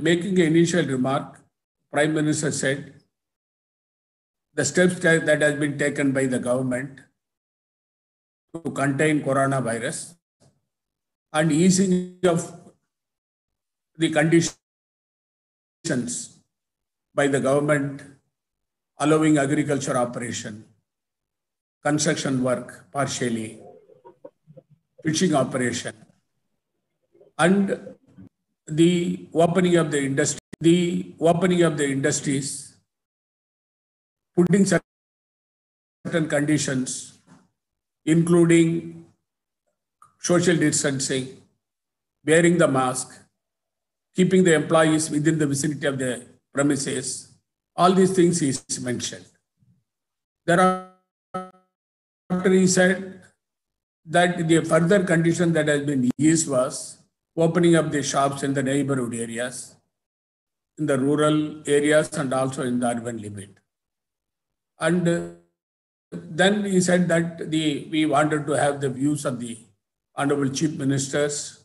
making an initial remark, Prime Minister said the steps that has been taken by the government to contain coronavirus and easing of the conditions by the government, allowing agriculture operation, construction work partially, fishing operation, and the opening of the industries, putting certain conditions, including social distancing, wearing the mask, keeping the employees within the vicinity of the premises. All these things is mentioned. Thereafter, he said that the further condition that has been eased was opening up the shops in the neighborhood areas, in the rural areas, and also in the urban limit. And then he said that we wanted to have the views of the Honorable Chief Ministers.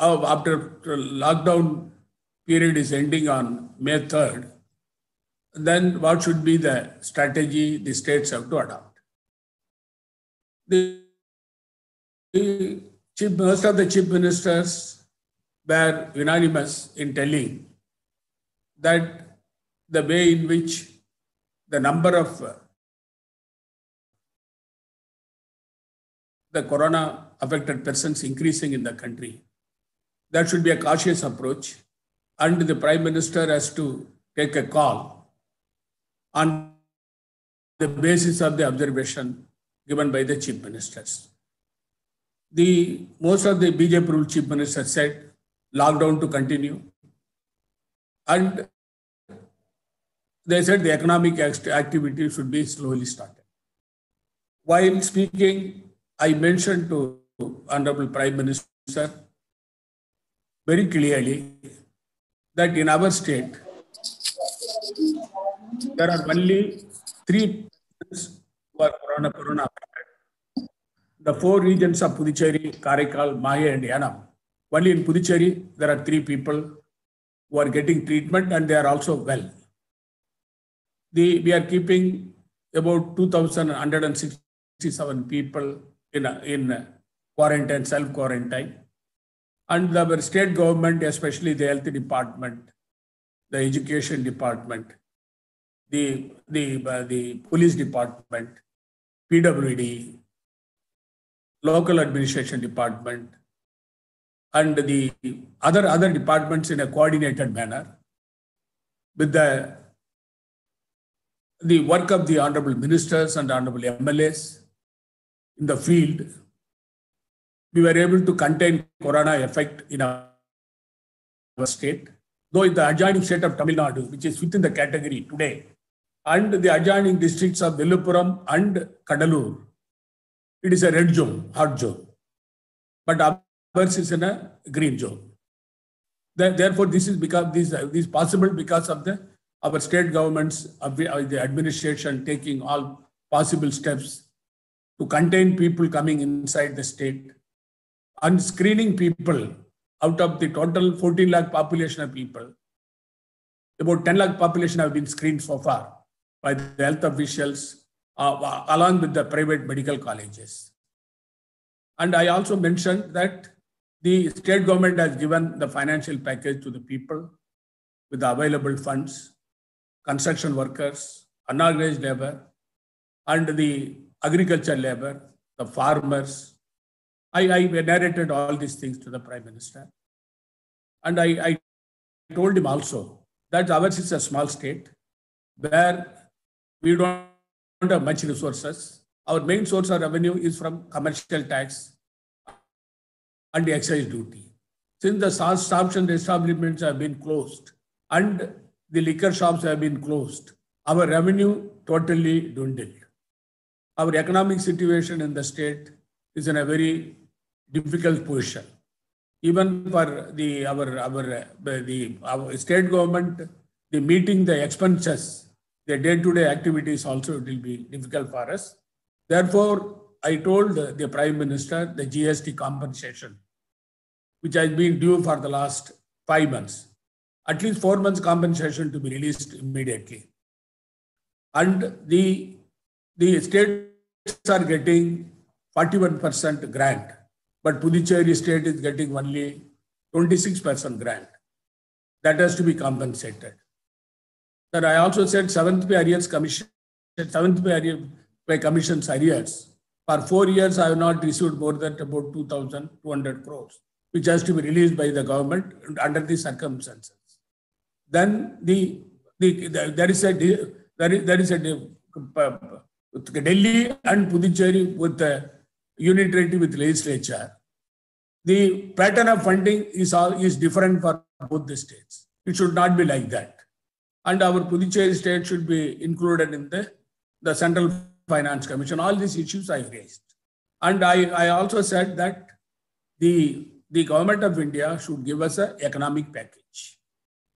After lockdown period is ending on May 3rd, then what should be the strategy the states have to adopt? Most of the chief ministers were unanimous in telling that the way in which the number of the corona affected persons increasing in the country, that should be a cautious approach, and the Prime Minister has to take a call on the basis of the observation given by the chief ministers. Most of the BJP ruled chief ministers said lockdown to continue, and they said the economic activity should be slowly started. While speaking, I mentioned to Honorable Prime Minister very clearly that in our state, there are only 3 persons who are corona affected. The 4 regions of Puducherry, Karaikal, Mahe, and Yanam. Only in Puducherry, there are 3 people who are getting treatment, and they are also well. We are keeping about 2,167 people in quarantine, self-quarantine. And our state government, especially the health department, the education department, the police department, PWD, local administration department, and the other departments in a coordinated manner with the work of the honorable ministers and honorable MLAs in the field, we were able to contain corona effect in our state. Though in the adjoining state of Tamil Nadu, which is within the category today, and the adjoining districts of Villupuram and Kadalur, it is a red zone, hot zone. But ours is in a green zone. Therefore, this is possible because of our state governments, of the administration taking all possible steps to contain people coming inside the state and screening people out of the total 14 lakh population of people. About 10 lakh population have been screened so far by the health officials along with the private medical colleges. And I also mentioned that the state government has given the financial package to the people with the available funds, construction workers, unorganized labor, and the agriculture labor, the farmers. I narrated all these things to the Prime Minister. And I told him also that ours is a small state where we don't have much resources. Our main source of revenue is from commercial tax and the excise duty. Since the shops and establishments have been closed and the liquor shops have been closed, our revenue totally dwindled. Our economic situation in the state is in a very difficult position. Even for our state government, the meeting the expenses, the day-to-day activities also, it will be difficult for us. Therefore, I told the Prime Minister the GST compensation, which has been due for the last 5 months, at least 4 months compensation to be released immediately. And the states are getting 41% grant, but Puducherry state is getting only 26% grant. That has to be compensated. Sir, I also said seventh pay commission's arrears. For 4 years, I have not received more than about 2,200 crores, which has to be released by the government under the circumstances. Then there is a Delhi and Puducherry with the unity with legislature. The pattern of funding is different for both the states. It should not be like that. And our Puducherry state should be included in the Central Finance Commission. All these issues I raised. And I also said that the government of India should give us an economic package.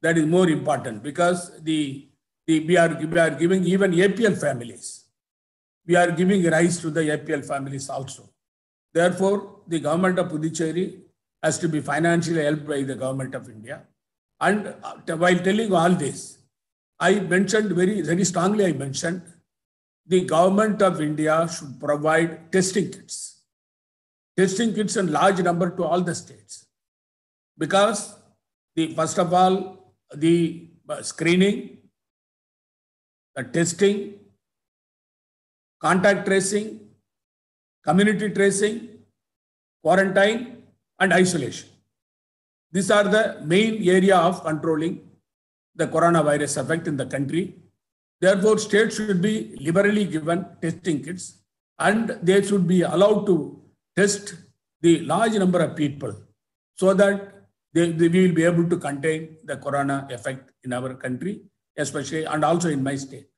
That is more important because we are giving even APL families. We are giving rise to the APL families also. Therefore, the government of Puducherry has to be financially helped by the government of India. And while telling all this, I mentioned very strongly, the government of India should provide testing kits in large number to all the states. Because first of all, the screening, the testing, contact tracing, community tracing, quarantine, and isolation. These are the main area of controlling the coronavirus effect in the country. Therefore, states should be liberally given testing kits and they should be allowed to test the large number of people so that they will be able to contain the corona effect in our country, especially and also in my state.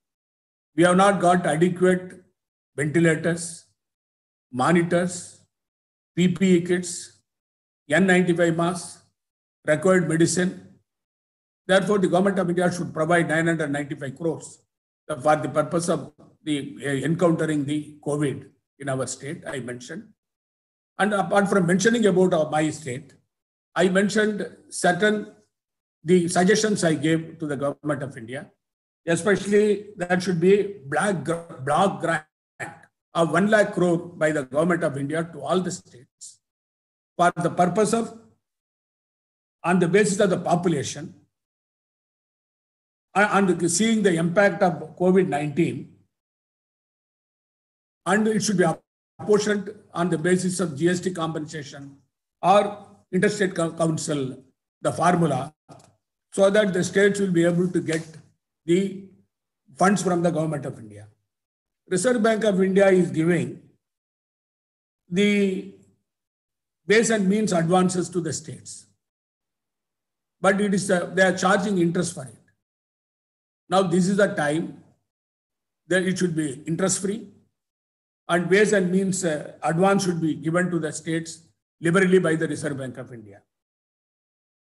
We have not got adequate ventilators, monitors, PPE kits, N95 masks, required medicine. Therefore, the government of India should provide 995 crores for the purpose of encountering the COVID in our state, I mentioned. And apart from mentioning about my state, I mentioned the suggestions I gave to the government of India, especially that should be block grant of 1 lakh crore by the government of India to all the states for the purpose of, on the basis of the population, and seeing the impact of COVID-19, and it should be apportioned on the basis of GST compensation or interstate council, the formula, so that the states will be able to get the funds from the government of India. Reserve Bank of India is giving the ways and means advances to the states, but they are charging interest for it. Now, this is the time that it should be interest-free and ways and means advance should be given to the states liberally by the Reserve Bank of India.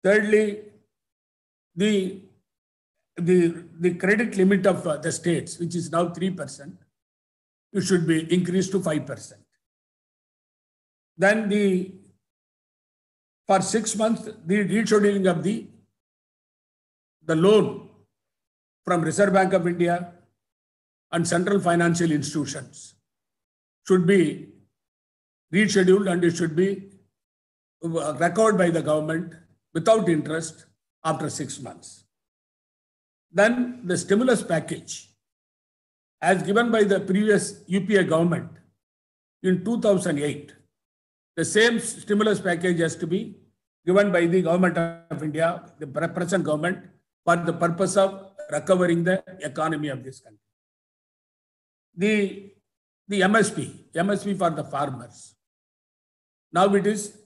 Thirdly, the credit limit of the states, which is now 3%, it should be increased to 5%. Then for 6 months, the rescheduling of the loan from Reserve Bank of India and central financial institutions should be rescheduled and it should be recovered by the government without interest after 6 months. Then the stimulus package, as given by the previous UPA government in 2008, the same stimulus package has to be given by the government of India, the present government, for the purpose of recovering the economy of this country. The MSP for the farmers, now it is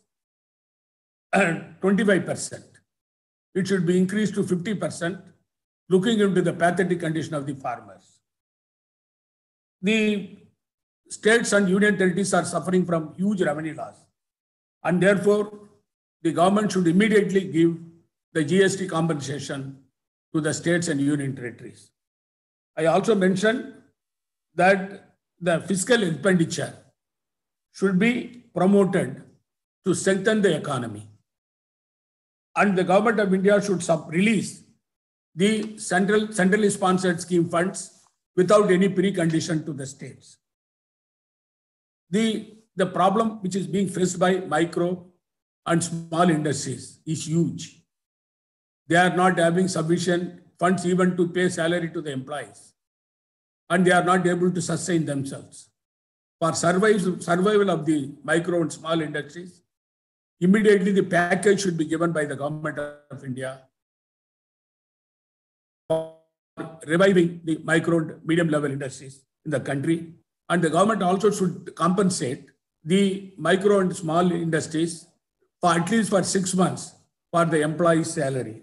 25%. It should be increased to 50%, looking into the pathetic condition of the farmers. The states and union territories are suffering from huge revenue loss, and therefore the government should immediately give the GST compensation to the states and union territories. I also mentioned that the fiscal expenditure should be promoted to strengthen the economy. And the government of India should release the centrally sponsored scheme funds without any precondition to the states. The problem which is being faced by micro and small industries is huge. They are not having sufficient funds even to pay salary to the employees, and they are not able to sustain themselves. For survival of the micro and small industries, immediately the package should be given by the government of India for reviving the micro and medium level industries in the country. And the government also should compensate the micro and small industries for at least for 6 months for the employee's salary.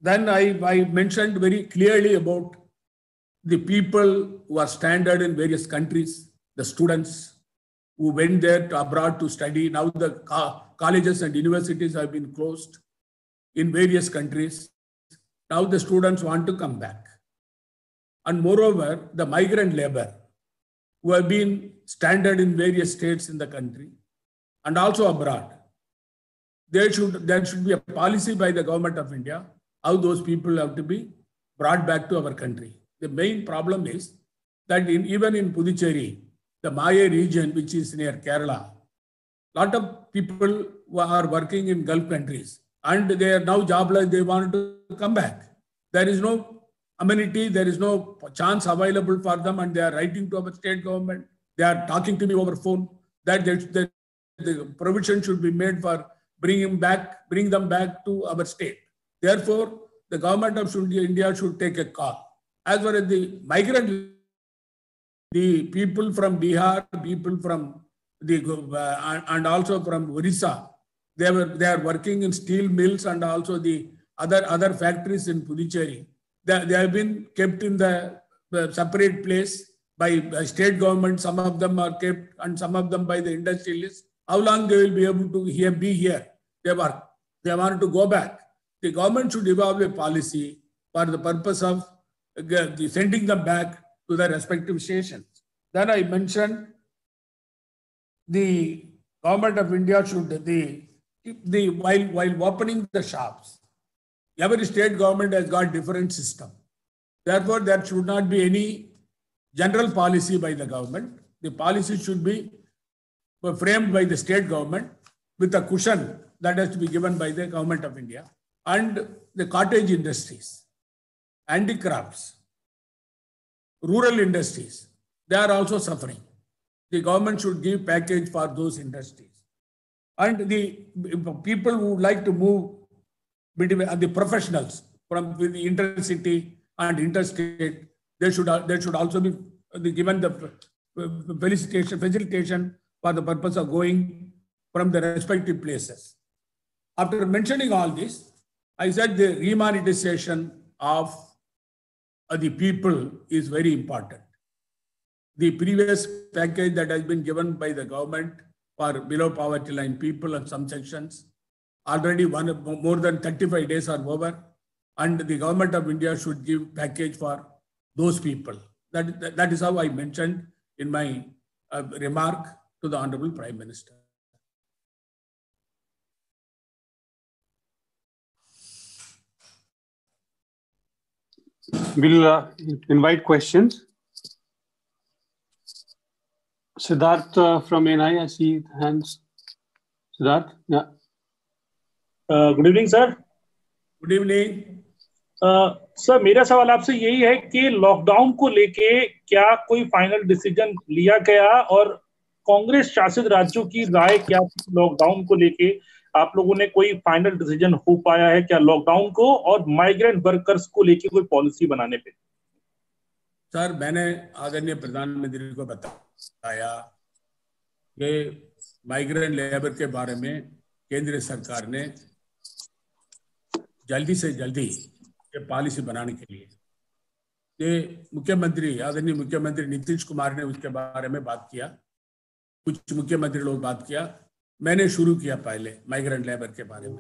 Then I mentioned very clearly about the people who are stranded in various countries, the students who went there to abroad to study. Now the colleges and universities have been closed in various countries. Now the students want to come back. And moreover, the migrant labor who have been stranded in various states in the country and also abroad. There should be a policy by the government of India how those people have to be brought back to our country. The main problem is that even in Puducherry, the Maya region, which is near Kerala, a lot of people who are working in Gulf countries and they are now jobless, they want to come back. There is no amenity, there is no chance available for them, and they are writing to our state government. They are talking to me over phone that the provision should be made for bring them back to our state. Therefore, the government of India should take a call. As far as the migrant, the people from Bihar, people from and also from Orissa, they are working in steel mills and also the other factories in Puducherry. They have been kept in the separate place by state government. Some of them are kept and some of them by the industrialists. How long they will be able to be here? They want to go back. The government should evolve a policy for the purpose of sending them back to their respective stations. Then I mentioned the government of India should while opening the shops, every state government has got different system. Therefore, there should not be any general policy by the government. The policy should be framed by the state government with a cushion that has to be given by the government of India. And the cottage industries, handicrafts, rural industries, they are also suffering. The government should give package for those industries. And the people who would like to move between the professionals from the intercity and interstate, they should also be given the facilitation for the purpose of going from the respective places. After mentioning all this, I said the remonetization of the people is very important. The previous package that has been given by the government for below poverty line people and some sections, already more than 35 days are over, and the government of India should give package for those people. That is how I mentioned in my remark to the Honorable Prime Minister. We'll invite questions. Siddharth from NI, I see hands. Siddharth, yeah. Good evening, sir. Good evening. Sir मेरा सवाल आपसे यही है कि lockdown को लेके क्या कोई फाइनल डिसीजन लिया गया और कांग्रेस शासित राज्यों की राय क्या लॉकडाउन को लेके आप लोगों ने कोई फाइनल डिसीजन हो पाया है क्या लॉकडाउन को और माइग्रेंट वर्कर्स को लेके कोई पॉलिसी बनाने पे? सर मैंने आदरणीय प्रधानमंत्री को बताया कि माइग्रेंट लेबर के बारे में केंद्र सरकार ने जल्दी से जल्दी ये पॉलिसी बनाने के लिए मुख्यमंत्री आदरणीय मुख्यमंत्री नीतीश कुमार ने उसके बारे में बात किया, कुछ मुख्यमंत्री लोग बात किया, मैंने शुरू किया पहले माइग्रेंट लेबर के बारे में,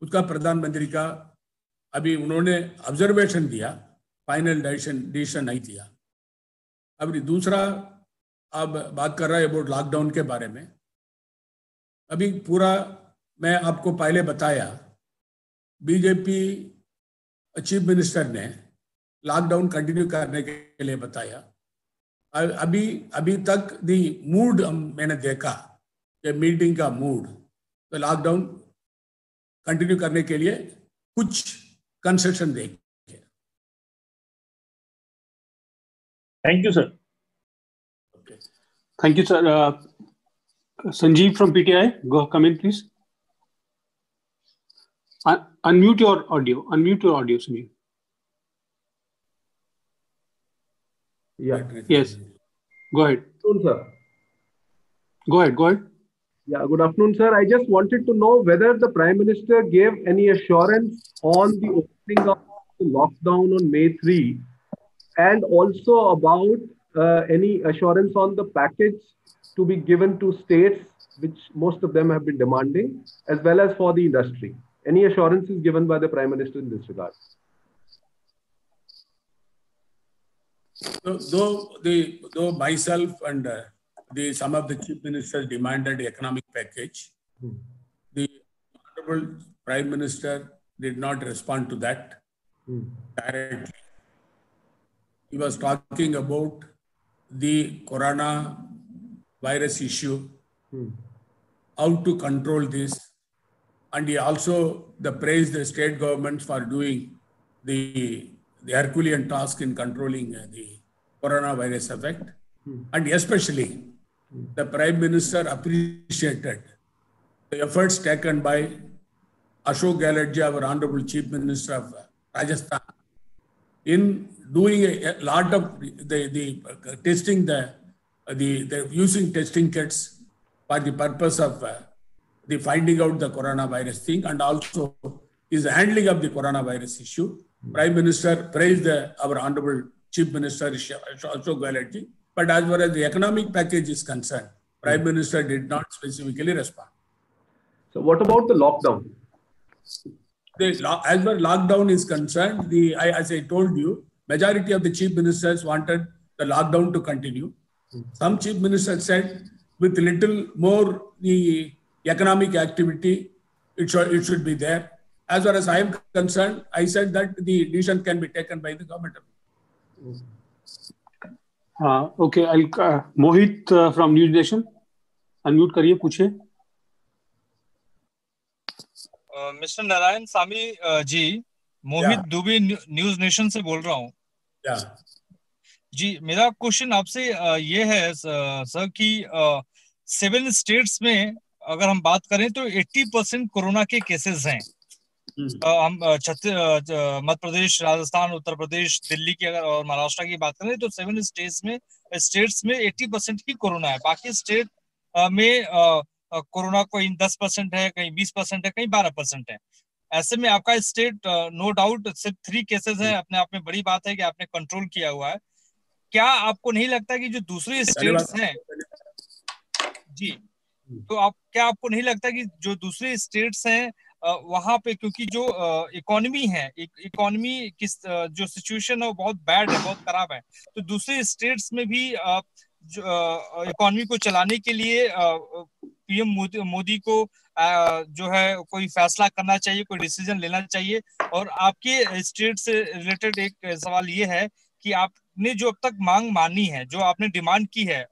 उसका प्रधानमंत्री का अभी उन्होंने ऑब्जर्वेशन दिया, फाइनल डिसीजन नहीं दिया। अभी दूसरा अब बात कर रहा है अबाउट लॉकडाउन के बारे में। अभी पूरा मैं आपको पहले बताया, बीजेपी चीफ मिनिस्टर ने लॉकडाउन कंटिन्यू करने के लिए बताया। अभी तक दी मूड मैंने देखा, ये मीटिंग का मूड, तो लॉकडाउन कंटिन्यू करने के लिए कुछ कंसेशन देंगे। Thank you sir. Thank you, sir. Sanjeev from PTI, come in, please. Unmute your audio, Sanjeev. Yeah. Yes, go ahead. Good afternoon, sir. Go ahead. Yeah, good afternoon, sir. I just wanted to know whether the Prime Minister gave any assurance on the opening of the lockdown on May 3, and also about any assurance on the package to be given to states, which most of them have been demanding, as well as for the industry. Any assurances given by the Prime Minister in this regard? Though myself and some of the chief ministers demanded economic package, the Honorable Prime Minister did not respond to that directly. He was talking about the corona virus issue, how to control this, and he also praised the state governments for doing the Herculean task in controlling the coronavirus effect. And especially, the Prime Minister appreciated the efforts taken by Ashok Gehlot, our Honorable Chief Minister of Rajasthan, in doing a lot of the testing, the using testing kits for the purpose of the finding out the coronavirus thing, and also his handling of the coronavirus issue. Prime Minister praised our Honorable Chief Minister Ashok Gehlot, but as far as the economic package is concerned, Prime Minister did not specifically respond. So what about the lockdown? As far as lockdown is concerned, as I told you, majority of the chief ministers wanted the lockdown to continue. Some chief ministers said with little more the economic activity, it should be there. As far as I am concerned, I said that the decision can be taken by the government. Okay, I'll Mohit from News Nation. Unmute करिए, पूछिए. Mister Narayan सामी जी, मोहित Dubey news nation से बोल रहा हूँ. जी, मेरा question आपसे ये है सर कि 7 स्टेट्स में अगर हम बात करें तो 80% कोरोना के केसेस हैं. हम मध्य प्रदेश, राजस्थान, उत्तर प्रदेश, दिल्ली की अगर और महाराष्ट्र की बात करें तो 7 स्टेट्स में 80% ही कोरोना है. बाकी स्टेट में कोरोना कोई 10% है, कहीं 20% है, कहीं 12% है. ऐसे में आपका स्टेट नो डाउट सिर्फ 3 केसेस है, अपने आप में बड़ी बात है कि आपने कंट्रोल किया हुआ है. क्या आपको नहीं लगता कि जो दूसरे स्टेट्स हैं जी, तो क्या आपको नहीं लगता कि जो दूसरे स्टेट्स हैं वहां पे, क्योंकि जो इकोनॉमी है, इकोनॉमी की जो सिचुएशन है वो बहुत बैड है, बहुत खराब है, तो दूसरे स्टेट्स में भी इकोनॉमी को चलाने के लिए पीएम मोदी को जो है कोई फैसला करना चाहिए, कोई डिसीजन लेना चाहिए. और आपके स्टेट से रिलेटेड एक सवाल ये है कि आपने जो अब तक मांग मानी है, जो आपने डिमांड की है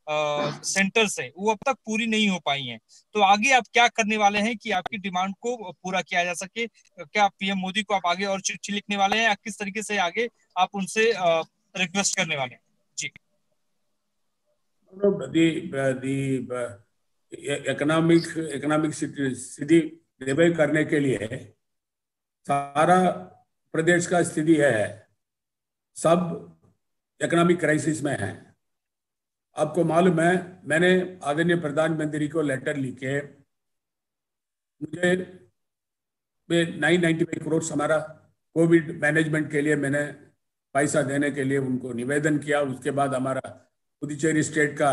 सेंटर से, वो अब तक पूरी नहीं हो पाई हैं, तो आगे आप क्या करने वाले हैं कि आपकी डिमांड को पूरा किया जा सके? क्या पीएम मोदी को आप आगे और चिट्ठी लिखने वाले हैं, या किस तरीके से आगे आप उनसे रिक्वेस्ट करने वाले हैं? जी. इकोनॉमिक स्थिति रिवाइव करने के लिए सारा प्रदेश का स्थिति है, सब इकोनॉमिक क्राइसिस में है. आपको मालूम है, मैंने आदरणीय प्रधानमंत्री को लेटर लिखे, मुझे 995 करोड़ हमारा कोविड मैनेजमेंट के लिए मैंने पैसा देने के लिए उनको निवेदन किया. उसके बाद हमारा पुदुचेरी स्टेट का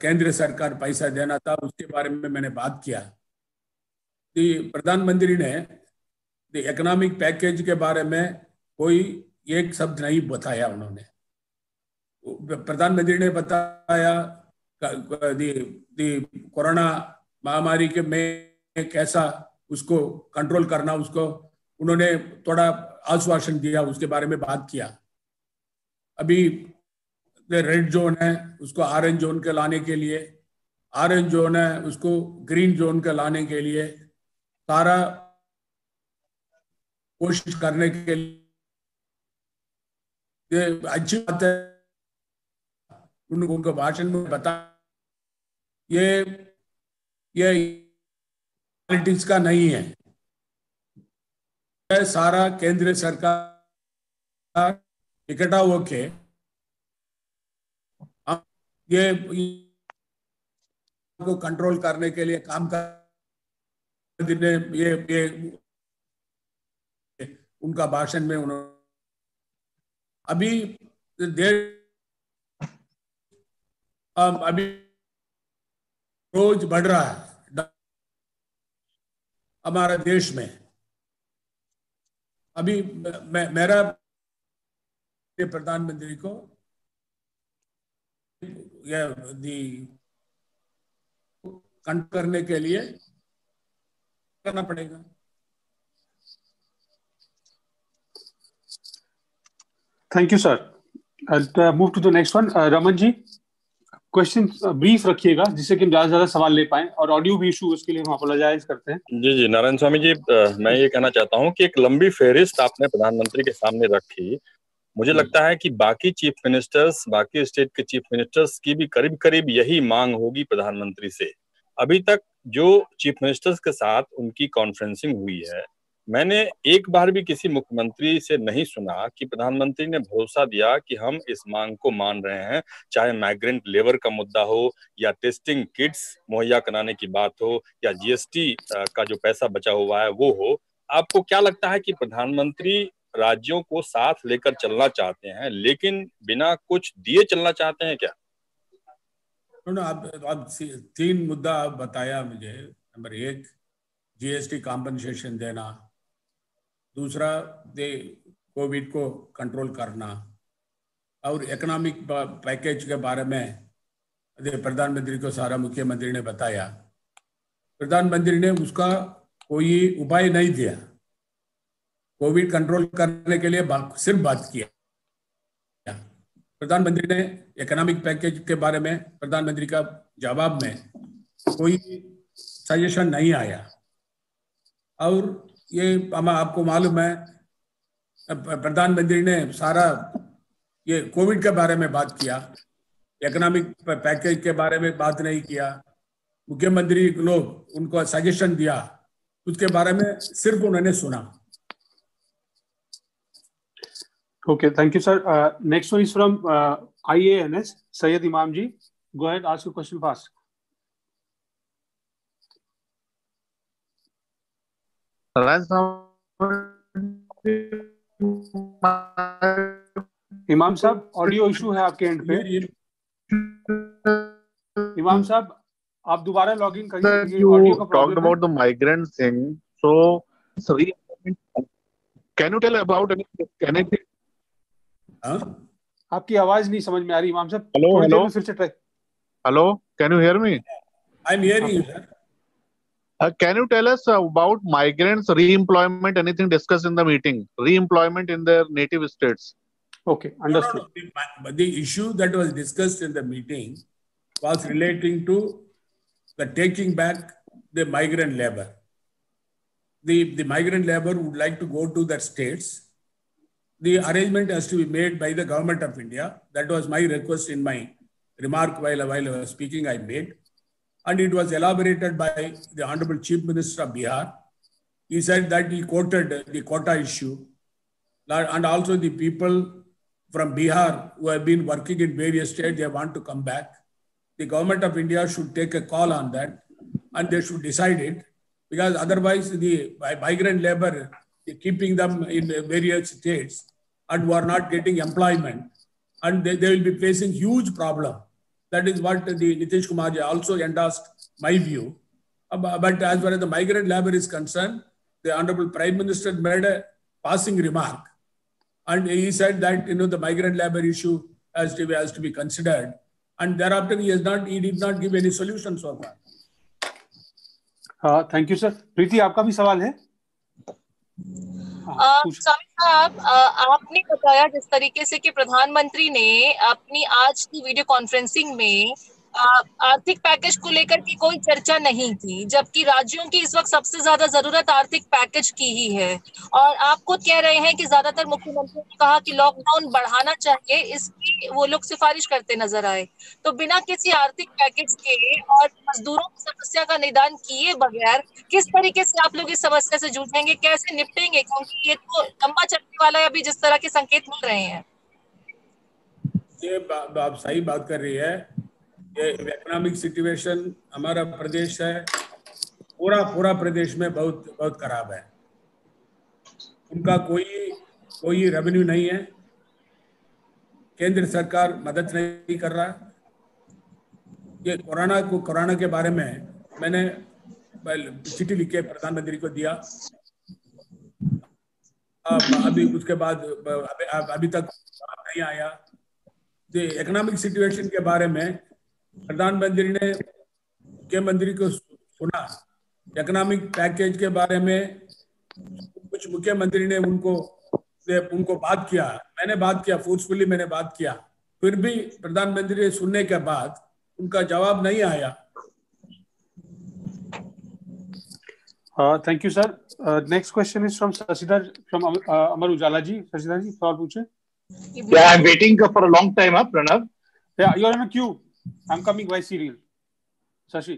केंद्र सरकार पैसा देना था, उसके बारे में मैंने बात किया. प्रधानमंत्री ने इकोनॉमिक पैकेज के बारे में कोई एक शब्द नहीं बताया. उन्होंने प्रधानमंत्री ने बताया कोरोना महामारी के में कैसा उसको कंट्रोल करना, उसको उन्होंने थोड़ा आश्वासन दिया, उसके बारे में बात किया। अभी रेड जोन है, उसको ऑरेंज जोन के लाने के लिए, ऑरेंज जोन है उसको ग्रीन जोन के लाने के लिए सारा कोशिश करने के लिए अच्छी बात है। उनको भाषण में बता ये पॉलिटिक्स का नहीं है, सारा केंद्र सरकार इकट्ठा होके ये को कंट्रोल करने के लिए काम कर दिन ये उनका भाषण में उन्होंने अभी रोज बढ़ रहा है हमारे देश में। अभी मेरा प्रधानमंत्री को कंट्रोल करने के लिए करना पड़ेगा। Thank you sir. Move to the next one. Raman ji, question brief रखिएगा जिससे कि हम ज्यादा से ज्यादा सवाल ले पाएं, और ऑडियो भी इशू उसके लिए हम अपोलोजाइज करते हैं। जी जी नारायण स्वामी जी, मैं ये कहना चाहता हूँ कि एक लंबी फेहरिस्त आपने प्रधानमंत्री के सामने रखी। मुझे लगता है कि बाकी चीफ मिनिस्टर्स, बाकी स्टेट के चीफ मिनिस्टर्स की भी करीब करीब यही मांग होगी प्रधानमंत्री से। अभी तक जो चीफ मिनिस्टर्स के साथ उनकी कॉन्फ्रेंसिंग हुई है, मैंने एक बार भी किसी मुख्यमंत्री से नहीं सुना कि प्रधानमंत्री ने भरोसा दिया कि हम इस मांग को मान रहे हैं, चाहे माइग्रेंट लेबर का मुद्दा हो, या टेस्टिंग किट्स मुहैया कराने की बात हो, या जीएसटी का जो पैसा बचा हुआ है वो हो। आपको क्या लगता है कि प्रधानमंत्री राज्यों को साथ लेकर चलना चाहते हैं लेकिन बिना कुछ दिए चलना चाहते हैं क्या? आप 3 मुद्दा आप बताया मुझे। नंबर 1 जीएसटी कॉम्पनसेशन देना, दूसरा कोविड को कंट्रोल करना, और इकोनॉमिक पैकेज के बारे में प्रधानमंत्री को सारा मुख्यमंत्री ने बताया। प्रधानमंत्री ने उसका कोई उपाय नहीं दिया, कोविड कंट्रोल करने के लिए सिर्फ बात किया। प्रधानमंत्री ने इकोनॉमिक पैकेज के बारे में प्रधानमंत्री का जवाब में कोई सजेशन नहीं आया। और ये आपको मालूम है प्रधानमंत्री ने सारा ये कोविड के बारे में बात किया, इकोनॉमिक पैकेज के बारे में बात नहीं किया। मुख्यमंत्री लोग उनको सजेशन दिया, उसके बारे में सिर्फ उन्होंने सुना। Okay, thank you, sir. Next one is from IANS, Syed Imam ji. Go ahead, ask your question fast. इमाम साहब, ऑडियो इशू है आपके एंड पे। इमाम साहब, आप दोबारा लॉग इन करिए। You talked about the migrant thing, so can you tell about anything? आपकी आवाज नहीं समझ में आ रही इमाम साहब। हेलो फिर से try. Hello, can you hear me? I am hearing you sir. Can you tell us about migrants re-employment? Anything discussed in the meeting? Re-employment in their native states. Okay, understood. No. The issue that was discussed in the meeting was relating to the taking back the migrant labor. The migrant labor would like to go to their states. The arrangement has to be made by the government of India. That was my request in my remark while I was speaking, I made. And it was elaborated by the Honorable Chief Minister of Bihar. He said that he quoted the quota issue, and also the people from Bihar who have been working in various states, they want to come back. The government of India should take a call on that, and they should decide it, because otherwise the migrant labor, keeping them in various states and who are not getting employment, and they will be facing huge problem. That is what the Nitish Kumar ji also endorsed my view. But as far as the migrant labor is concerned, the Honorable Prime Minister made a passing remark, and he said that the migrant labor issue has to be considered, and thereafter he did not give any solution so far. Thank you sir. Preeti, आपका भी सवाल है? स्वामी साहब, आपने बताया जिस तरीके से कि प्रधानमंत्री ने अपनी आज की वीडियो कॉन्फ्रेंसिंग में आर्थिक पैकेज को लेकर की कोई चर्चा नहीं की, जबकि राज्यों की इस वक्त सबसे ज्यादा जरूरत आर्थिक पैकेज की ही है। और आप खुद कह रहे हैं कि ज्यादातर मुख्यमंत्रियों ने कहा कि लॉकडाउन बढ़ाना चाहिए, इसकी वो लोग सिफारिश करते नजर आए। तो बिना किसी आर्थिक पैकेज के और मजदूरों की समस्या का निदान किए बगैर किस तरीके से आप लोग इस समस्या से जूझेंगे, कैसे निपटेंगे? क्योंकि ये तो लंबा चलने वाला है, अभी जिस तरह के संकेत मिल रहे हैं। ये आप सही बात कर रही है। ये इकोनॉमिक सिचुएशन हमारा प्रदेश है, पूरा प्रदेश में बहुत बहुत खराब है। उनका कोई रेवेन्यू नहीं है, केंद्र सरकार मदद नहीं कर रहा। ये कोरोना के बारे में मैंने चिट्ठी लिख के प्रधानमंत्री को दिया। अभी उसके बाद अभी तक नहीं आया। इकोनॉमिक सिचुएशन के बारे में प्रधानमंत्री ने मुख्यमंत्री को सुना। इकोनॉमिक पैकेज के बारे में कुछ मुख्यमंत्री ने उनको बात किया, मैंने बात किया, फोर्सफुली मैंने बात किया, फिर भी प्रधानमंत्री ने सुनने के बाद उनका जवाब नहीं आया। Thank you sir. Next question is from Shashidhar from Amar Ujala ji. Shashidhar ji, सवाल पूछे। Yeah, I'm waiting for a long time, Pranav. Yeah, you're in a queue. I'm coming by serial. Shashi,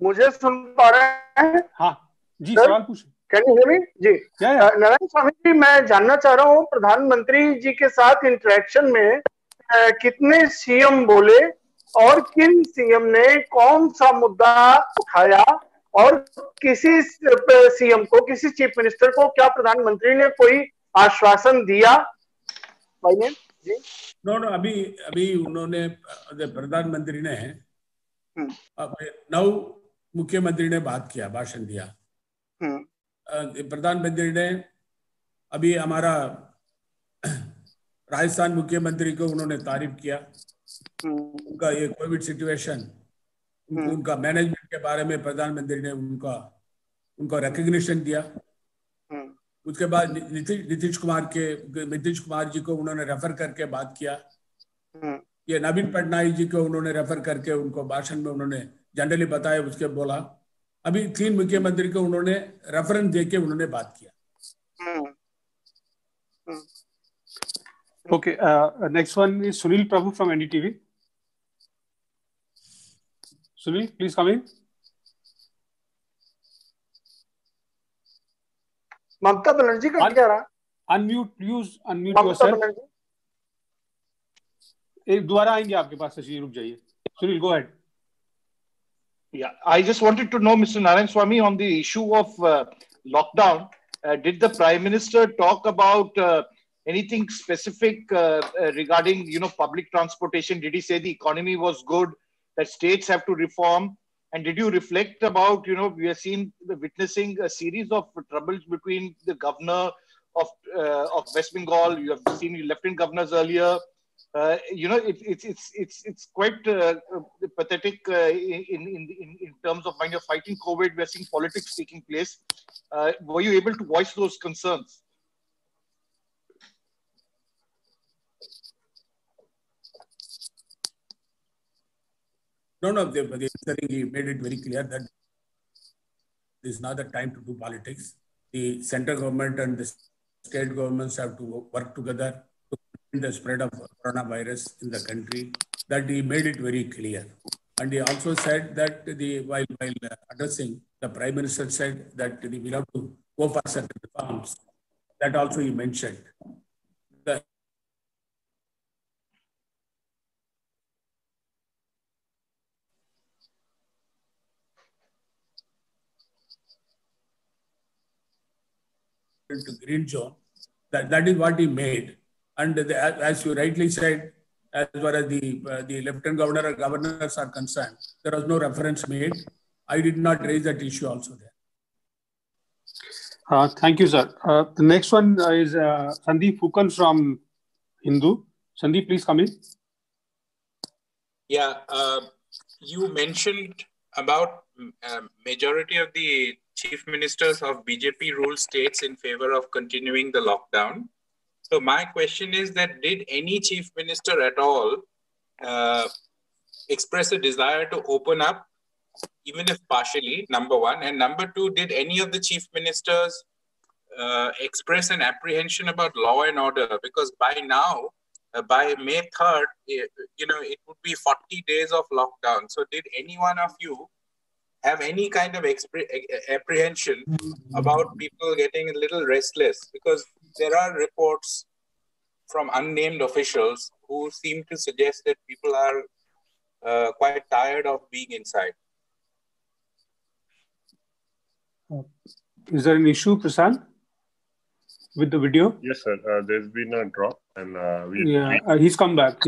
मुझे सुन पा रहे हैं? हाँ जी, सवाल पूछे। Can you hear me? जी, नारायण स्वामी जी, मैं जानना चाह रहा हूँ प्रधानमंत्री जी के साथ इंटरेक्शन में कितने सीएम बोले और किन सीएम ने कौन सा मुद्दा उठाया, और किसी सीएम को, किसी चीफ मिनिस्टर को क्या प्रधानमंत्री ने कोई आश्वासन दिया? जी नो अभी उन्होंने, प्रधानमंत्री ने 9 मुख्यमंत्री ने बात किया, भाषण दिया। प्रधानमंत्री ने अभी हमारा राजस्थान मुख्यमंत्री को उन्होंने तारीफ किया। उनका ये कोविड सिचुएशन, उनका मैनेजमेंट के बारे में प्रधानमंत्री ने उनका रिकग्निशन दिया। उसके बाद नीतीश कुमार जी को उन्होंने रेफर करके बात किया। ये नवीन पटनायक जी को उन्होंने रेफर करके उनको भाषण में उन्होंने जनरली बताया, उसके बोला। अभी 3 मुख्यमंत्री को उन्होंने रेफरेंस देके उन्होंने बात किया। Okay, next one is Sunil Prabhu from NDTV. Sunil, please come in. Mamata Banerjee का क्या रहा? Unmute yourself. एक दोबारा आएंगे आपके पास। शशि, रुक जाइए। Sunil, go ahead. Yeah, I just wanted to know, Mr. Narayan Swamy, on the issue of lockdown, did the Prime Minister talk about anything specific regarding, public transportation? Did he say the economy was good, that states have to reform? And did you reflect about, we are witnessing a series of troubles between the governor of West Bengal. You have seen lieutenant governors earlier. It's quite pathetic in terms of when you're fighting COVID, we're seeing politics taking place. Were you able to voice those concerns? None of them, he made it very clear that this is not the time to do politics. The central government and the state governments have to work together to prevent the spread of coronavirus in the country. That he made it very clear. And he also said that while addressing, the Prime Minister said that we have to go for certain reforms. That also he mentioned. To green zone, that is what he made. And as you rightly said, as far as the lieutenant governor or governors are concerned, there was no reference made. I did not raise that issue also there. Thank you, sir. The next one is Sandeep Fukan from Hindu. Sandeep, please come in. Yeah, you mentioned about majority of the chief ministers of BJP ruled states in favor of continuing the lockdown. So my question is that did any chief minister at all express a desire to open up, even if partially, number one? And number two, did any of the chief ministers express an apprehension about law and order? Because by now, by May 3rd, it would be 40 days of lockdown. So did any one of you have any kind of apprehension about people getting a little restless? Because there are reports from unnamed officials who seem to suggest that people are quite tired of being inside. Is there an issue, Prasad, with the video? Yes, sir. There's been a drop, and he's come back.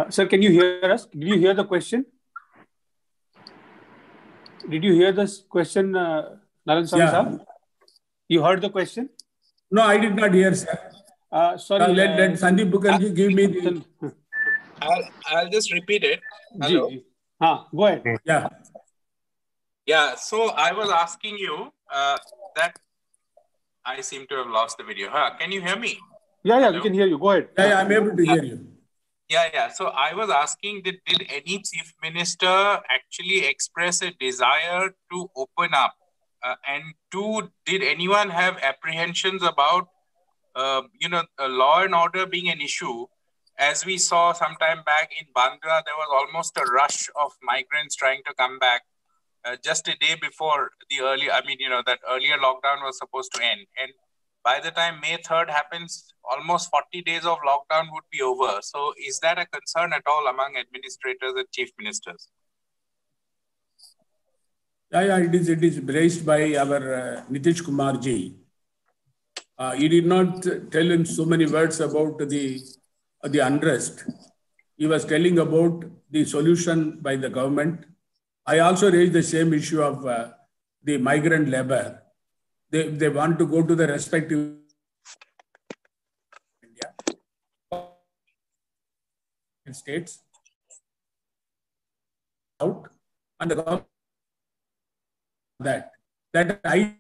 Sir, can you hear us? Did you hear the question? Did you hear this question, Narayan-Swamy sir? You heard the question? No, I did not hear, sir. Sorry. Let Sandeep Mukherjee give me the... I'll just repeat it. Hello. Go ahead. Yeah, so I was asking you that I seem to have lost the video. Can you hear me? Yeah, we can hear you. Go ahead. Yeah, I'm able to hear you. Yeah. So I was asking, did any chief minister actually express a desire to open up? And two, did anyone have apprehensions about, law and order being an issue? As we saw some time back in Bandra, there was almost a rush of migrants trying to come back just a day before that earlier lockdown was supposed to end. And by the time May 3rd happens, almost 40 days of lockdown would be over. So is that a concern at all among administrators and chief ministers? Yeah, it is raised by our Nitish Kumar ji. He did not tell in so many words about the unrest. He was telling about the solution by the government. I also raised the same issue of the migrant labor. They want to go to the respective states out, and the government that I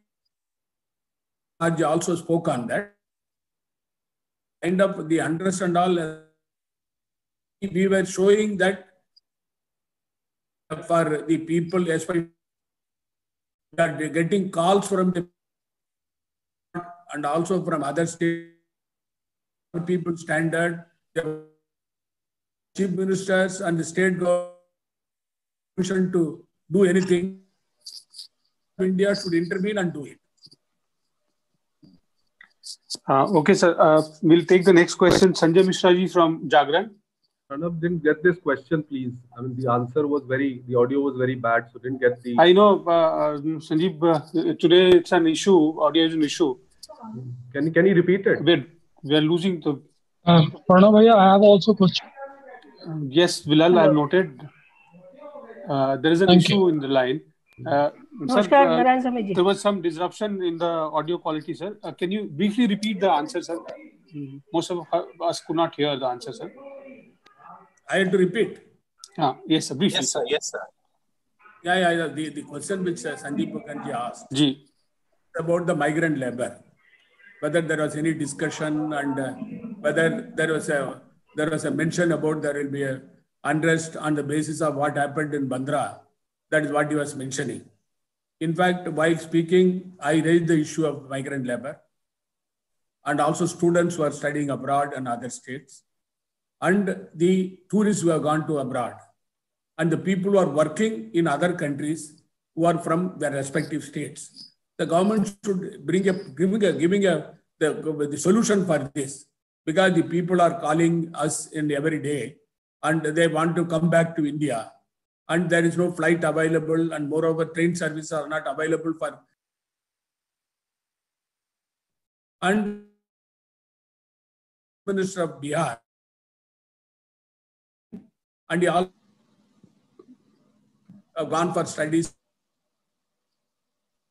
also spoke on that. End up the unrest and all, we were showing that for the people, especially that they're getting calls from the and also from other state people standard, the chief ministers and the state government to do anything. India should intervene and do it. Okay, sir. We'll take the next question. Sanjay Mishra ji from Jagran. Pranav didn't get this question, please. I mean, the audio was very bad, so didn't get the... I know, Sanjeev, today it's an issue, audio is an issue. Can you repeat it? We are losing the... Pranav bhaiya, I have also a question. Yes, Bilal, I noted. There is an issue in the line. Sir, there was some disruption in the audio quality, sir. Can you briefly repeat the answer, sir? Most of us could not hear the answer, sir. I had to repeat. Yes, sir. Briefly. Yes, sir. Yeah. The question which Sandeep Mukherjee asked about the migrant labor, whether there was any discussion and whether there was a mention about there will be a unrest on the basis of what happened in Bandra. That is what he was mentioning. In fact, while speaking, I raised the issue of migrant labor and also students who are studying abroad in other states and the tourists who have gone to abroad and the people who are working in other countries who are from their respective states. The government should giving the solution for this, because the people are calling us in every day and they want to come back to India. And there is no flight available, and moreover, train services are not available for. And Minister of Bihar, and he all have gone for studies,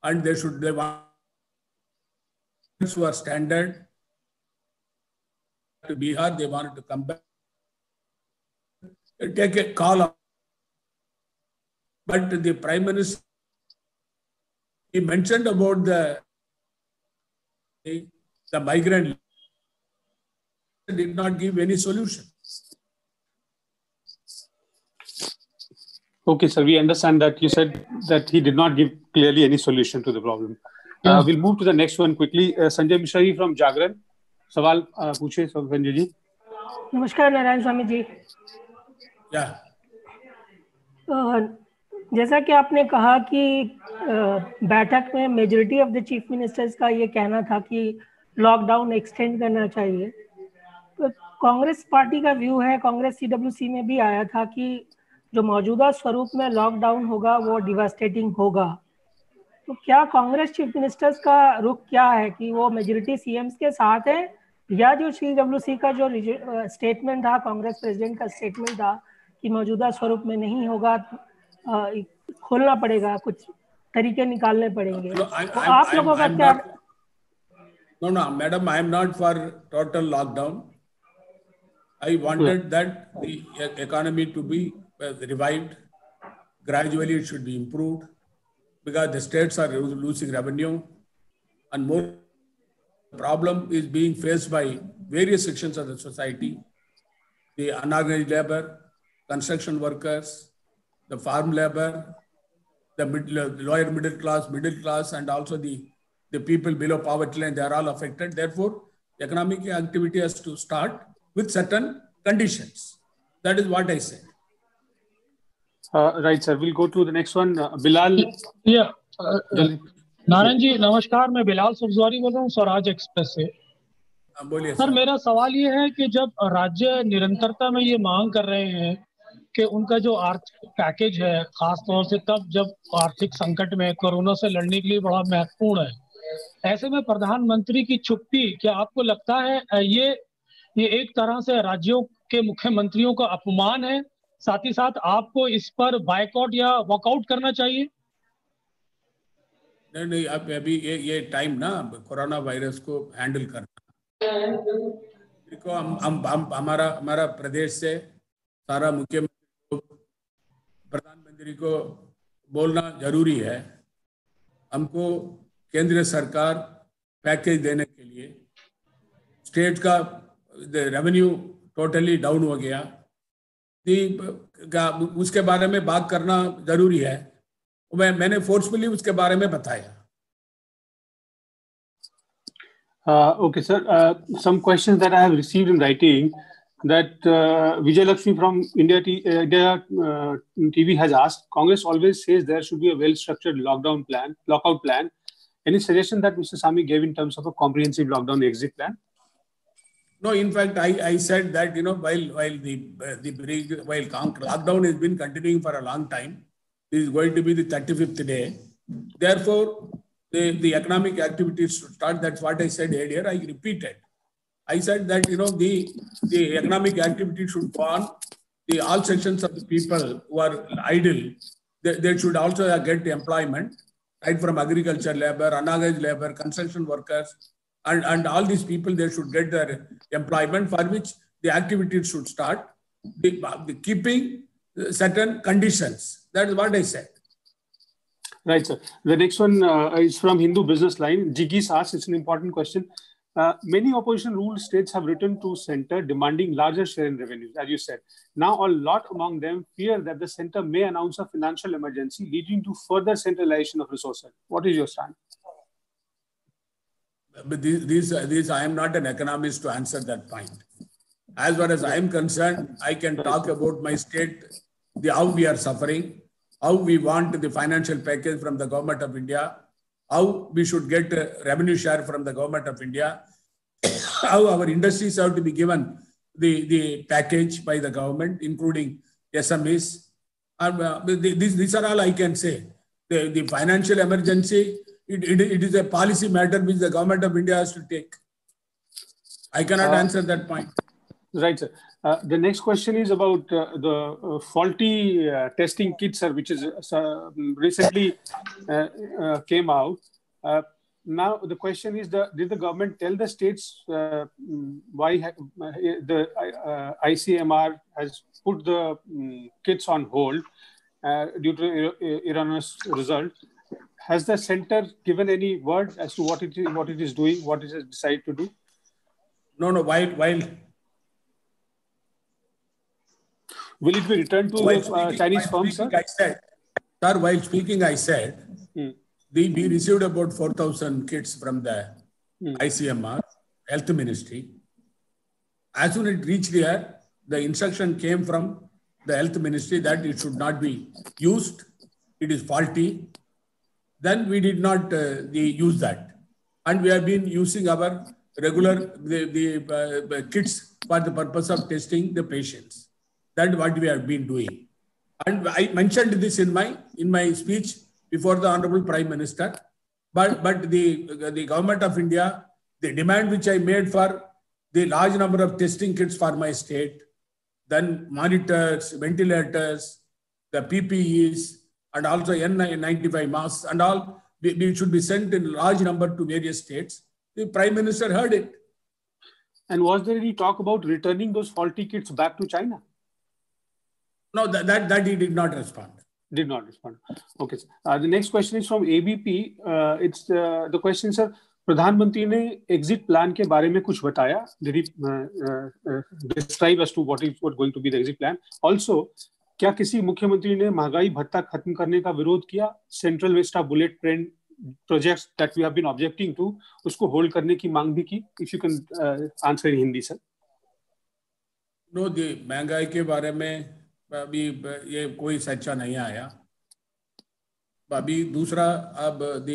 and they want who are standard to Bihar. They wanted to come back, take a call But the Prime Minister, he mentioned about the migrant, did not give any solution. Okay, sir, we understand that you said that he did not give clearly any solution to the problem. Yes. We'll move to the next one quickly. Sanjay Mishra from Jagran. सवाल पूछे संजय जी. नमस्कार नारायण स्वामी जी. जैसा कि आपने कहा कि बैठक में majority of the chief ministers का ये कहना था कि लॉकडाउन एक्सटेंड करना चाहिए. तो कांग्रेस पार्टी का व्यू है, कांग्रेस CWC में भी आया था कि जो मौजूदा स्वरूप में लॉकडाउन होगा वो डिवास्टेटिंग होगा. तो क्या कांग्रेस चीफ मिनिस्टर्स का रुख क्या है कि वो मेजॉरिटी सीएम्स के साथ है, या जो CWC का जो स्टेटमेंट था, कांग्रेस प्रेसिडेंट का स्टेटमेंट था कि मौजूदा स्वरूप में नहीं होगा, खोलना पड़ेगा, कुछ तरीके निकालने पड़ेंगे. तो आप लोगों का क्या? No, madam, I am not for total lockdown. I wanted that the economy to be revived. Gradually, it should be improved because the states are losing revenue, and more problem is being faced by various sections of the society: the unorganized labor, construction workers, the farm labor, the lower middle class, and also the people below poverty line. They are all affected. Therefore, economic activity has to start with certain conditions. That is what I said. Right, sir. We'll go to the next one. Bilal. Yeah. Narayan ji नमस्कार, मैं बिलाल सब्जवारी बोल रहा हूँ Swaraj express से. बोलिए sir. मेरा सवाल ये है कि जब राज्य निरंतरता में ये मांग कर रहे हैं कि उनका जो आर्थिक पैकेज है, खास तौर से तब जब आर्थिक संकट में कोरोना से लड़ने के लिए बड़ा महत्वपूर्ण है, ऐसे में प्रधानमंत्री की चुप्पी, क्या आपको लगता है ये एक तरह से राज्यों के मुख्यमंत्रियों का अपमान है? साथ ही साथ आपको इस पर बायकॉट या वॉकआउट करना चाहिए? नहीं, अब अभी ये टाइम ना कोरोना वायरस को हैंडल करना देखो, हम हमारा प्रदेश से सारा मुख्यमंत्री को, प्रधानमंत्री को बोलना जरूरी है. हमको केंद्र सरकार पैकेज देने के लिए, स्टेट का रेवेन्यू टोटली डाउन हो गया, उसके बारे में बात करना जरूरी है. मैंने फोर्सफुली उसके बारे में बताया. Okay, sir. Some questions that I have received in writing, that Vijay Lakshmi from India TV has asked, Congress always says there should be a well-structured lockout plan. Any suggestion that Mr. Sami gave in terms of a comprehensive lockdown exit plan? No, in fact, I said that, while lockdown has been continuing for a long time, this is going to be the 35th day. Therefore, the economic activities should start. That's what I said earlier. I repeated. I said that, the economic activity should go on. All sections of the people who are idle, they should also get employment, right from agriculture labor, unorganized labor, construction workers, and all these people, they should get their employment, for which the activities should start, keeping certain conditions. That is what I said. Right, sir. The next one is from Hindu Business Line. Jigis asks, it's an important question. Many opposition ruled states have written to center demanding larger share in revenues, as you said. Now, a lot among them fear that the center may announce a financial emergency, leading to further centralization of resources. What is your stand? But I am not an economist to answer that point. As far as I am concerned, I can talk about my state, how we are suffering, how we want the financial package from the government of India, how we should get a revenue share from the government of India, how our industries have to be given the package by the government, including SMEs. These are all I can say. The financial emergency, it is a policy matter which the government of India has to take. I cannot answer that point. Right, sir. The next question is about the faulty testing kits, sir, which is recently came out. Now the question is, did the government tell the states why the ICMR has put the kits on hold? due to erroneous result. Has the center given any word as to what it is doing, what it has decided to do? No. While will it be returned to Chinese firms, sir? While speaking, I said we received about 4,000 kits from the ICMR, Health Ministry. As soon as it reached here, the instruction came from the Health Ministry that it should not be used. It is faulty. Then we did not use that. And we have been using our regular the kits for the purpose of testing the patients. That's what we have been doing. And I mentioned this in my speech before the Honorable Prime Minister. But the Government of India, the demand which I made for the large number of testing kits for my state, then monitors, ventilators, the PPEs, and also N95 masks and all, we should be sent in large number to various states. The Prime Minister heard it. And was there any talk about returning those faulty kits back to China? No, that he did not respond. Did not respond. Okay. The next question is from ABP. It's the question, sir. प्रधानमंत्री ने exit plan के बारे में कुछ बताया? Did he describe as to what is going to be the exit plan? Also, क्या किसी मुख्यमंत्री ने महंगाई भत्ता खत्म करने का विरोध किया? Central vista bullet train projects that we have been objecting to, उसको होल्ड करने की मांग भी की? If you can answer in Hindi, sir. No, the महंगाई के बारे में अभी ये कोई सच्चा नहीं आया. अभी दूसरा, अब the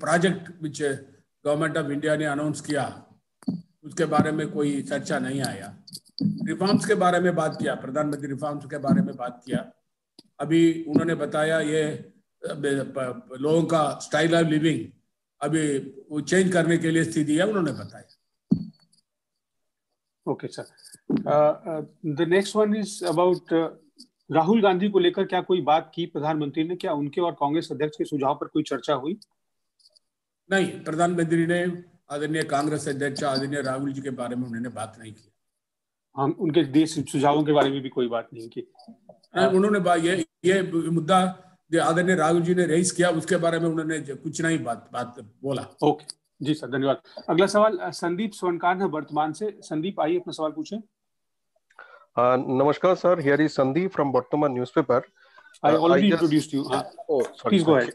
project which government of India ने अनाउंस किया, उसके बारे में कोई चर्चा नहीं आया. रिफॉर्म्स के बारे में बात किया, प्रधानमंत्री रिफॉर्म्स के बारे में बात किया. अभी उन्होंने बताया ये लोगों का स्टाइल ऑफ लिविंग अभी वो चेंज करने के लिए स्थिति है, उन्होंने बताया. Okay sir. The next one is about Rahul Gandhi को लेकर क्या कोई बात की प्रधानमंत्री ने? क्या उनके और कांग्रेस अध्यक्ष के सुझाव पर कोई चर्चा हुई? नहीं, प्रधानमंत्री ने आदरणीय कांग्रेस अध्यक्ष आदरणीय राहुल जी के बारे में उन्होंने बात नहीं की. हम उनके देश सुझावों के बारे में भी कोई बात नहीं की. उन्होंने ये मुद्दा जो आदरणीय राहुल जी ने रेज किया, उसके बारे में उन्होंने कुछ नहीं बात बोला. ओके जी सर, धन्यवाद. अगला सवाल संदीप स्वर्णकार है वर्तमान से. संदीप, आइए अपना सवाल पूछें. Namaskar, sir. Here is Sandeep from Vartaman newspaper. I already introduced you. Sorry. Please go ahead.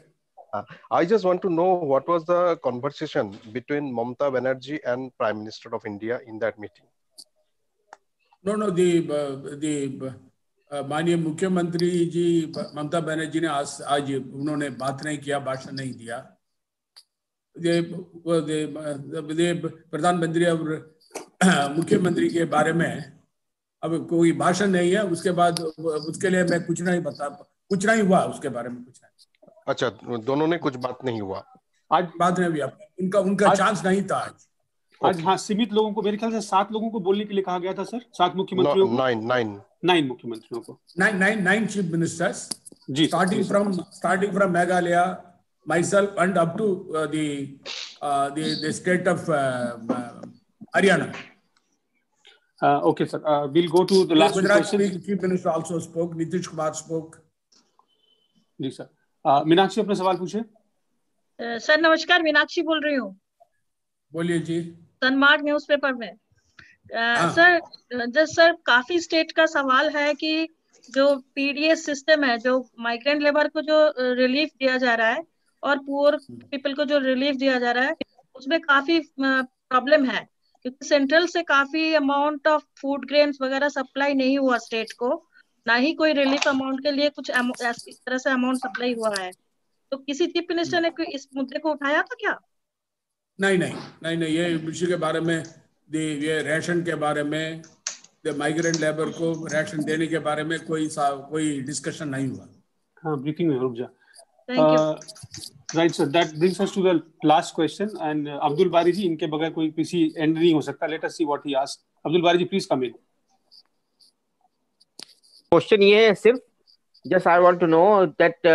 I just want to know what was the conversation between Mamata Banerjee and Prime Minister of India in that meeting. No, the माननीय मुख्यमंत्री जी ममता बनर्जी ने आज उन्होंने बात नहीं किया, भाषण नहीं दिया. प्रधानमंत्री और मुख्यमंत्री के बारे में अब कोई भाषण नहीं है. उसके बाद उसके लिए मैं कुछ नहीं हुआ उसके बारे में कुछ नहीं. अच्छा, दोनों ने कुछ बात नहीं हुआ, आज बात नहीं हुई. उनका चांस नहीं था आज. हाँ, सीमित लोगों को, मेरे ख्याल से 7 लोगों को बोलने के लिए कहा गया था सर. 7 मुख्यमंत्रियों को. 9 मुख्यमंत्रियों को. 9 chief ministers ji, starting from Meghalaya, myself and up to the state of Haryana. Okay, sir. We'll go to the last question. Chief Minister also spoke. Nitish Kumar spoke. Ji sir. Meenakshi, अपना सवाल पूछे. Sir नमस्कार, मीनाक्षी बोल रही हूँ. बोलिए जी. Sanmarg newspaper में. Sir काफी स्टेट का सवाल है कि जो पीडीएस सिस्टम है, जो माइग्रेंट लेबर को जो रिलीफ दिया जा रहा है और पुअर पीपल को जो रिलीफ दिया जा रहा है, उसमें काफी प्रॉब्लम है क्योंकि सेंट्रल से काफी अमाउंट ऑफ फूड ग्रेन्स वगैरह सप्लाई नहीं हुआ स्टेट को, ना ही कोई रिलीफ अमाउंट के लिए कुछ इस तरह से अमाउंट सप्लाई हुआ है. तो किसी चीफ मिनिस्टर ने इस मुद्दे को उठाया था क्या? नहीं, ये विषय के बारे में, ये रेशन के बारे में, माइग्रेंट लेबर को रेशन देने के बारे में कोई डिस्कशन नहीं हुआ. हाँ, ब्रीफिंग में रुक जा. Right, sir. That brings us to the last question. And Abdul Bari ji, इनके बगैर कोई किसी end नहीं हो सकता. Let us see what he asked. Abdul Bari ji, please come in. Question ये है सिर्फ, just I want to know that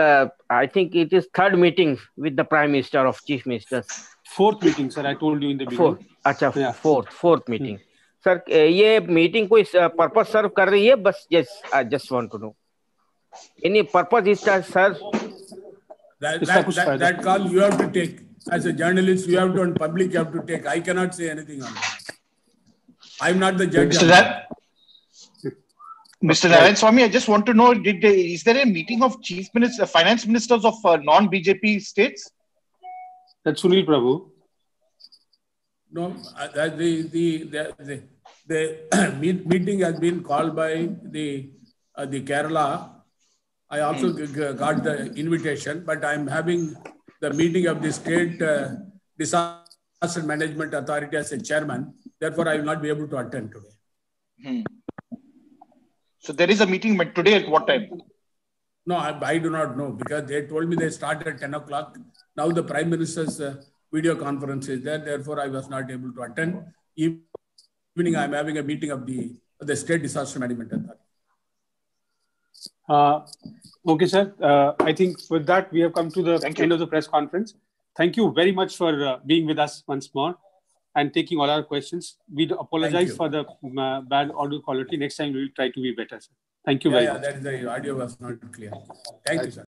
I think it is 3rd meeting with the Prime Minister of Chief Ministers. 4th meeting, sir. I told you in the beginning. अच्छा, 4th meeting. Sir, ये meeting कोई purpose serve कर रही है? बस I just want to know. Any purpose is that, sir? That call you have to take. As a journalist, you have to, and public you have to take. I cannot say anything on that. I'm not the judge. Mr. Narayan Swamy, I just want to know, is there a meeting of finance ministers of non-BJP states? That's Sunil Prabhu. No, the meeting has been called by the Kerala. I also got the invitation, but I'm having the meeting of the state disaster management authority as a chairman. Therefore, I will not be able to attend today. So there is a meeting, but today at what time? No, I do not know, because they told me they start at 10 o'clock. Now the Prime Minister's video conference is there. Therefore, I was not able to attend. Evening, I'm having a meeting of the State Disaster Management Authority. Okay, sir. I think with that, we have come to the end of the press conference. Thank you very much for being with us once more and taking all our questions. We apologize for the bad audio quality. Next time, we will try to be better, sir. Thank you very much. The audio was not clear. Thank you, sir.